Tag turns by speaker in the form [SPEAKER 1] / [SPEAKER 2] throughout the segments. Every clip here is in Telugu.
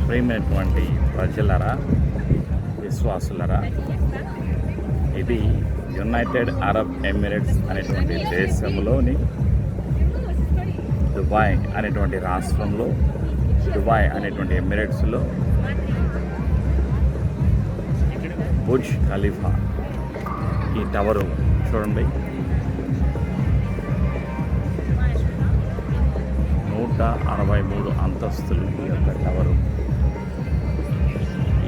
[SPEAKER 1] ప్రియమైనటువంటి ప్రజలరా, విశ్వాసులరా, ఇది యునైటెడ్ అరబ్ ఎమిరేట్స్ అనేటువంటి దేశంలోని దుబాయ్ అనేటువంటి రాష్ట్రంలో, దుబాయ్ అనేటువంటి ఎమిరేట్స్లో బుర్జ్ ఖలీఫా ఈ టవరు చూడండి, 163 అంతస్తులు ఈ యొక్క టవరు.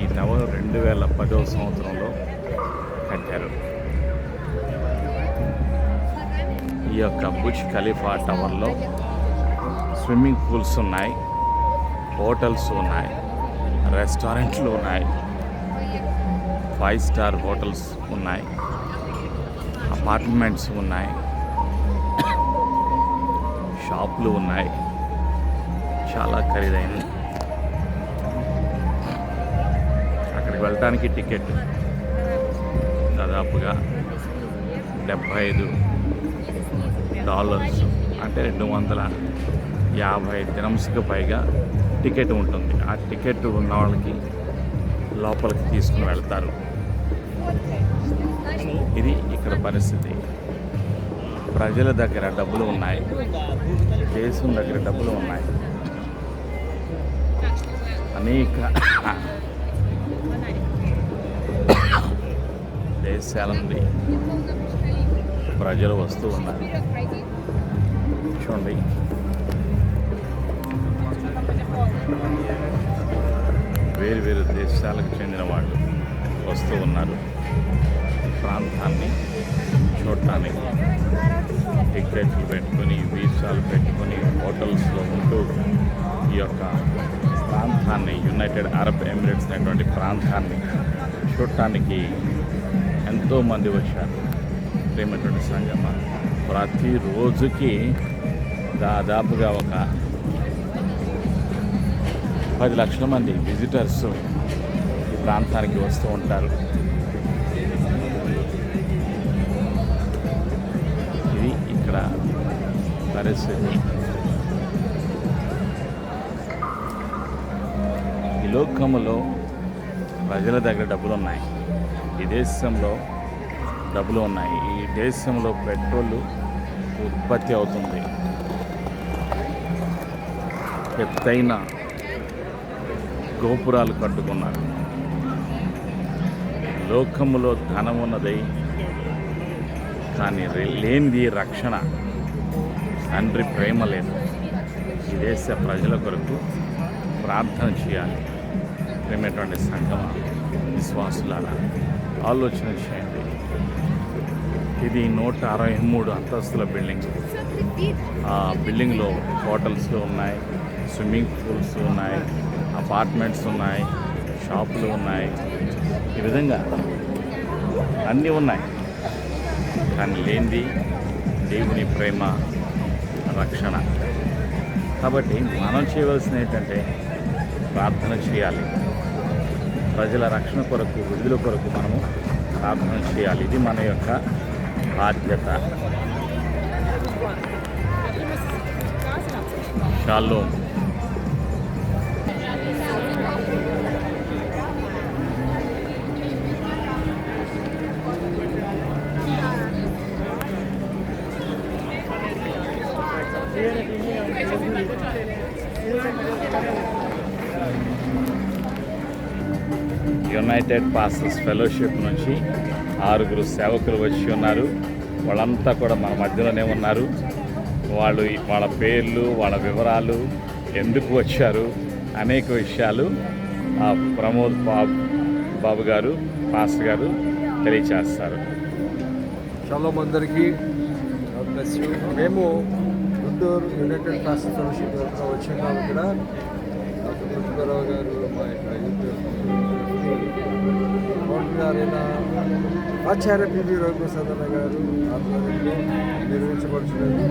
[SPEAKER 1] ఈ టవర్ 2010వ సంవత్సరంలో కట్టారు. ఈ యొక్క బుర్జ్ ఖలీఫా టవర్లో స్విమ్మింగ్ పూల్స్ ఉన్నాయి, హోటల్స్ ఉన్నాయి, రెస్టారెంట్లు ఉన్నాయి, 5 స్టార్ హోటల్స్ ఉన్నాయి, అపార్ట్మెంట్స్ ఉన్నాయి, షాపులు ఉన్నాయి. చాలా ఖరీదైనది. అక్కడికి వెళ్ళటానికి టికెట్ దాదాపుగా $75 అంటే 250 దిరమ్స్కి పైగా టికెట్ ఉంటుంది. ఆ టికెట్ ఉన్న వాళ్ళకి లోపలికి తీసుకుని వెళ్తారు. ఇది ఇక్కడ పరిస్థితి. ప్రజల దగ్గర డబ్బులు ఉన్నాయి, దేశం దగ్గర డబ్బులు ఉన్నాయి. అనేక దేశాల నుండి ప్రజలు వస్తూ ఉన్నారు. చూడండి, వేరు వేరు దేశాలకు చెందిన వాళ్ళు వస్తూ ఉన్నారు. ప్రాంతాన్ని చూడటానికి టికెట్లు పెట్టుకొని, వీసాలు పెట్టుకొని, హోటల్స్లో ఉంటూ ఈ యొక్క ప్రాంతాన్ని, యునైటెడ్ అరబ్ ఎమిరేట్స్ అనేటువంటి ప్రాంతాన్ని చూడటానికి ఎంతోమంది వచ్చారు. ప్రేమటువంటి సంగమ ప్రతిరోజుకి దాదాపుగా ఒక 10 లక్షల మంది విజిటర్స్ ఈ ప్రాంతానికి వస్తూ ఉంటారు. ఇది ఇక్కడ పరిస్థితి. ఈ లోకములో ప్రజల దగ్గర డబ్బులు ఉన్నాయి, ఈ దేశంలో డబ్బులు ఉన్నాయి. ఈ దేశంలో పెట్రోల్ ఉత్పత్తి అవుతుంది. ఎత్తైన గోపురాలు కట్టుకున్నారు. లోకములో ధనం ఉన్నది, కానీ లేనిది రక్షణ, తండ్రి ప్రేమ లేదు. ఈ దేశ ప్రజల కొరకు ప్రార్థన చేయాలి. ప్రేమటువంటి సంగమ విశ్వాసులారా, ఆలోచన చేయండి. ఇది 163 అంతస్తుల బిల్డింగ్. ఆ బిల్డింగ్లో హోటల్స్ ఉన్నాయి, స్విమ్మింగ్ పూల్స్ ఉన్నాయి, అపార్ట్మెంట్స్ ఉన్నాయి, షాపులు ఉన్నాయి. ఈ విధంగా అన్నీ ఉన్నాయి, కానీ లేనిది దేవుని ప్రేమ, రక్షణ. కాబట్టి మనం చేయవలసింది ఏంటంటే ప్రార్థన చేయాలి. ప్రజల రక్షణ కొరకు, విడుదల కొరకు మనము ప్రార్థన చేయాలి. ఇది మన యొక్క బాధ్యత. షాలోమ్. యునైటెడ్ పాస్టర్స్ ఫెలోషిప్ నుంచి 6 సేవకులు వచ్చి ఉన్నారు. వాళ్ళంతా కూడా మన మధ్యలోనే ఉన్నారు. వాళ్ళ పేర్లు, వాళ్ళ వివరాలు, ఎందుకు వచ్చారు, అనేక విషయాలు ప్రమోద్ బాబు గారు, పాస్టర్ గారు తెలియచేస్తారు.
[SPEAKER 2] షాలోమ్ అందరికీ. మేము గుంటూరు యునైటెడ్ పాస్టర్స్ ఫెలోషిప్ వచ్చినాము. ఇక్కడ డాక్టర్ పుష్పరావు గారు, మా యొక్క గారైన ఆచార్య పివి రఘుప్రసాద్ గారు ఆధ్వర్యంలో నిర్వహించబడుతున్నది.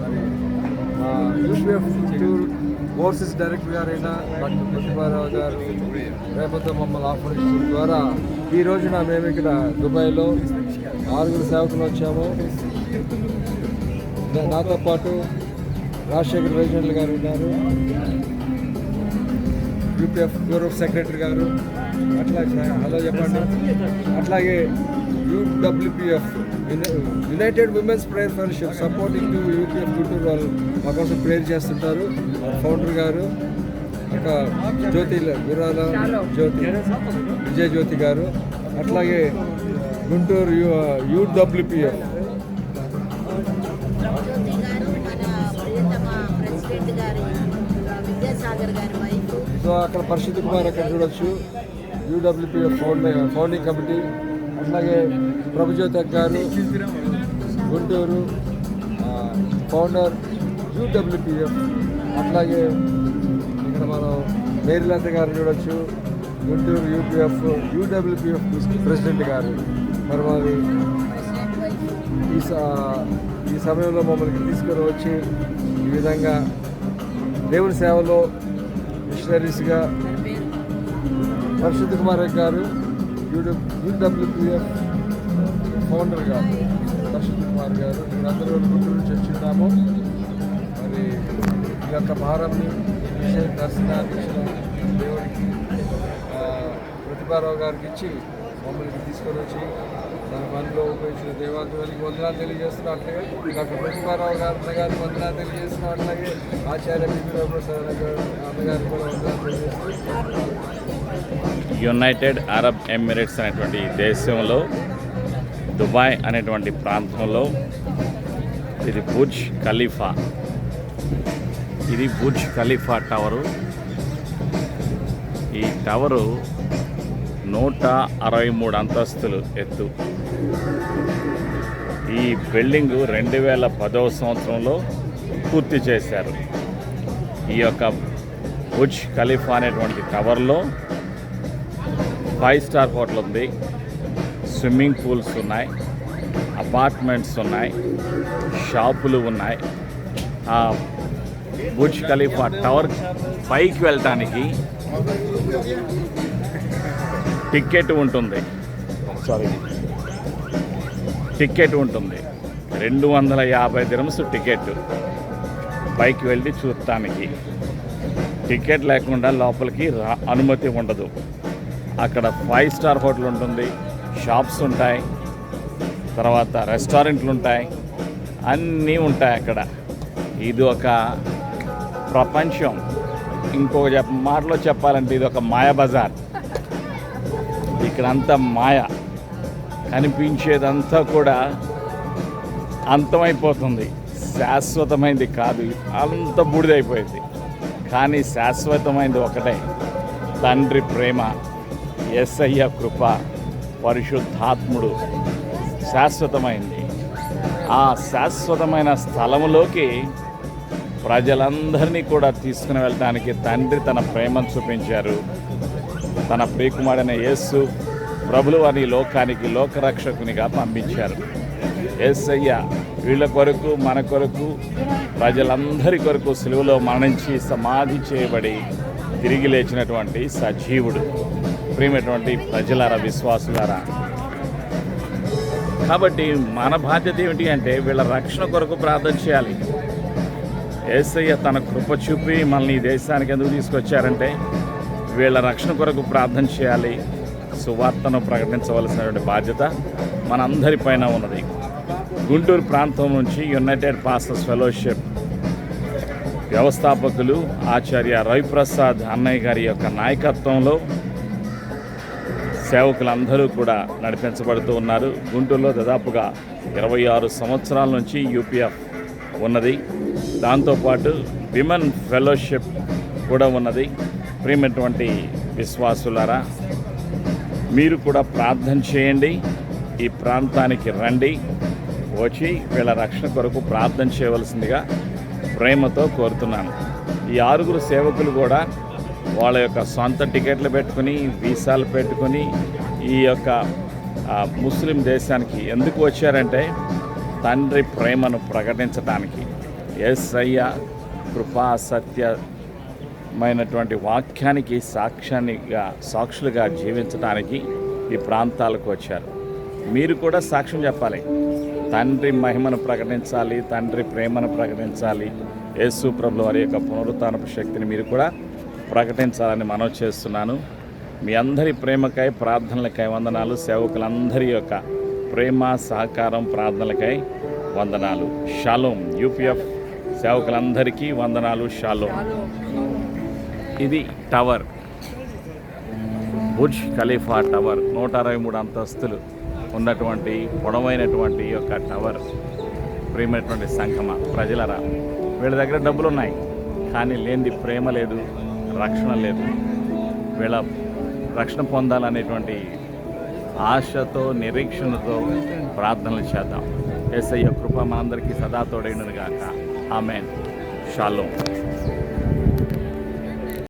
[SPEAKER 2] మరి మా యూపీఎఫ్ చిత్తూరు ఓవర్సీస్ డైరెక్టర్ గారైన డాక్టర్ పుష్పరావు గారు రేపతో మమ్మల్ని ఆహ్వానించడం ద్వారా ఈ రోజున మేము ఇక్కడ దుబాయ్లో 6 సేవకులు వచ్చాము. నాతో పాటు రాజశేఖర్ రీజనల్ గారు ఉన్నారు, యూపీఎఫ్ బ్యూరో సెక్రటరీ గారు, అట్లాగే హలో చెప్పండి, అట్లాగే UWPF united women's prayer fellowship supporting to UPF Guntur వాళ్ళు మా కోసం ప్రేయర్ చేస్తుంటారు. ఫౌండర్ గారు ఒక జ్యోతి గురాల జ్యోతి విజయ జ్యోతి గారు, అట్లాగే గుంటూరు యూడబ్ల్యూపీఎఫ్ సో అక్కడ పరిశుద్ధ కుమార్ అక్కడ చూడొచ్చు. యూడబ్ల్యూపీఎఫ్ ఫౌండింగ్ కమిటీ, అట్లాగే ప్రభుజ్యోతి గారు గుంటూరు ఫౌండర్ యూడబ్ల్యూపీఎఫ్, అట్లాగే ఇక్కడ మనం మేరీలత గారు చూడొచ్చు గుంటూరు యూడబ్ల్యూపీఎఫ్ ప్రెసిడెంట్ గారు. మరి వారి ఈ సమయంలో మమ్మల్ని తీసుకొని వచ్చి ఈ విధంగా దేవుని సేవలో మిషనరీస్గా పరిశుద్ధ కుమార్ గారు యూడబ్ల్యూపీఎఫ్ ఫౌండర్ గారు పరిశుద్ధ కుమార్ గారు, మీరందరూ గుంటూరు నుంచి వచ్చిన్నాము. మరి ఈ యొక్క భారంని దర్శనాన్ని దేవుడికి ప్రతిభారావు గారికి ఇచ్చి మమ్మల్ని తీసుకొని వచ్చి మన పనిలో ఉపయోగించిన దేవాలయానికి వందనాలు తెలియజేస్తున్నాం. అట్లాగే డాక్టర్ ప్రతిభారావు గారికి వందనాలు తెలియజేస్తున్నాం. అట్లాగే ఆచార్య బిబిరావు ప్రసాద్ అన్నగారికి కూడా వందనాలు తెలియజేస్తున్నాం.
[SPEAKER 1] యునైటెడ్ అరబ్ ఎమిరేట్స్ అనేటువంటి దేశంలో దుబాయ్ అనేటువంటి ప్రాంతంలో ఇది బుర్జ్ ఖలీఫా. ఇది బుర్జ్ ఖలీఫా టవరు. ఈ టవరు 163 అంతస్తులు ఎత్తు. ఈ బిల్డింగు 2010వ సంవత్సరంలో పూర్తి చేశారు. ఈ యొక్క బుర్జ్ ఖలీఫా అనేటువంటి టవర్లో 5 స్టార్ హోటల్ ఉంది, స్విమ్మింగ్ పూల్స్ ఉన్నాయి, అపార్ట్మెంట్స్ ఉన్నాయి, షాపులు ఉన్నాయి. ఆ బుర్జ్ ఖలీఫా టవర్ పైకి వెళ్ళటానికి టికెట్ ఉంటుంది. టికెట్ ఉంటుంది 250 దిరమ్స్ టికెట్ పైకి వెళ్ళి చూడటానికి. టికెట్ లేకుండా లోపలికి అనుమతి ఉండదు. అక్కడ 5 స్టార్ హోటల్ ఉంటుంది, షాప్స్ ఉంటాయి, తర్వాత రెస్టారెంట్లు ఉంటాయి, అన్నీ ఉంటాయి అక్కడ. ఇది ఒక ప్రపంచం. ఇంకొక మాటలో చెప్పాలంటే ఇది ఒక మాయా బజార్. ఇక్కడ అంతా మాయ, కనిపించేదంతా కూడా అంతమైపోతుంది, శాశ్వతమైంది కాదు, అంత బూడిదైపోయింది. కానీ శాశ్వతమైంది ఒకటే, తండ్రి ప్రేమ, యేసయ్య కృప, పరిశుద్ధాత్ముడు శాశ్వతమైంది. ఆ శాశ్వతమైన స్థలములోకి ప్రజలందరినీ కూడా తీసుకుని వెళ్ళడానికి తండ్రి తన ప్రేమను చూపించారు. తన ప్రియకుమారైన యేసు ప్రభులు వారిని లోకానికి లోకరక్షకునిగా పంపించారు. యేసయ్య వీళ్ళ కొరకు, మన కొరకు, ప్రజలందరి కొరకు సిలువలో మరణించి సమాధి చేయబడి తిరిగి లేచినటువంటి సజీవుడు. ప్రియమైనటువంటి ప్రజలారా, విశ్వాసులారా, కాబట్టి మన బాధ్యత ఏమిటి అంటే వీళ్ళ రక్షణ కొరకు ప్రార్థన చేయాలి. యేసయ్య తన కృప చూపి మనల్ని ఈ దేశానికి ఎందుకు తీసుకొచ్చారంటే వీళ్ళ రక్షణ కొరకు ప్రార్థన చేయాలి. సువార్తను ప్రకటించవలసినటువంటి బాధ్యత మనందరిపైన ఉన్నది. గుంటూరు ప్రాంతం నుంచి యునైటెడ్ పాస్టర్స్ ఫెలోషిప్ వ్యవస్థాపకులు ఆచార్య రవిప్రసాద్ అన్నయ్య గారి యొక్క నాయకత్వంలో సేవకులందరూ కూడా నడిపించబడుతూ ఉన్నారు. గుంటూరులో దాదాపుగా 26 సంవత్సరాల నుంచి యూపీఎఫ్ ఉన్నది. దాంతోపాటు విమెన్ ఫెలోషిప్ కూడా ఉన్నది. ప్రియమైనటువంటి విశ్వాసులారా, మీరు కూడా ప్రార్థన చేయండి. ఈ ప్రాంతానికి రండి, వచ్చి వీళ్ళ రక్షణ కొరకు ప్రార్థన చేయవలసిందిగా ప్రేమతో కోరుతున్నాను. ఈ 6 సేవకులు కూడా వాళ్ళ యొక్క సొంత టికెట్లు పెట్టుకుని, వీసాలు పెట్టుకుని ఈ యొక్క ముస్లిం దేశానికి ఎందుకు వచ్చారంటే తండ్రి ప్రేమను ప్రకటించడానికి, యేసయ్య కృపా సత్యమైనటువంటి వాక్యానికి సాక్షులుగా జీవించడానికి ఈ ప్రాంతాలకు వచ్చారు. మీరు కూడా సాక్ష్యం చెప్పాలి. తండ్రి మహిమను ప్రకటించాలి, తండ్రి ప్రేమను ప్రకటించాలి. యేసు ప్రభువు వారి యొక్క పునరుత్థానపు శక్తిని మీరు కూడా ప్రకటించాలని మనవి చేస్తున్నాను. మీ అందరి ప్రేమకై, ప్రార్థనలకై వందనాలు. సేవకులందరి యొక్క ప్రేమ, సహకారం, ప్రార్థనలకై వందనాలు. షాలోమ్. యూపీఎఫ్ సేవకులందరికీ వందనాలు. షాలోమ్. ఇది టవర్, బుర్జ్ ఖలీఫా టవర్, 163 అంతస్తులు ఉన్నటువంటి పొడవైనటువంటి యొక్క టవర్. ప్రియమైనటువంటి సంఘమ ప్రజలరా, వీళ్ళ దగ్గర డబ్బులు ఉన్నాయి, కానీ లేనిది ప్రేమ లేదు, రక్షణ లేదు. వీళ్ళ రక్షణ పొందాలనేటువంటి ఆశతో, నిరీక్షణతో ప్రార్థనలు చేద్దాం. యేసయ్య కృప మనందరికీ సదా తోడైనది గాక. ఆమేన్. షాలోమ్.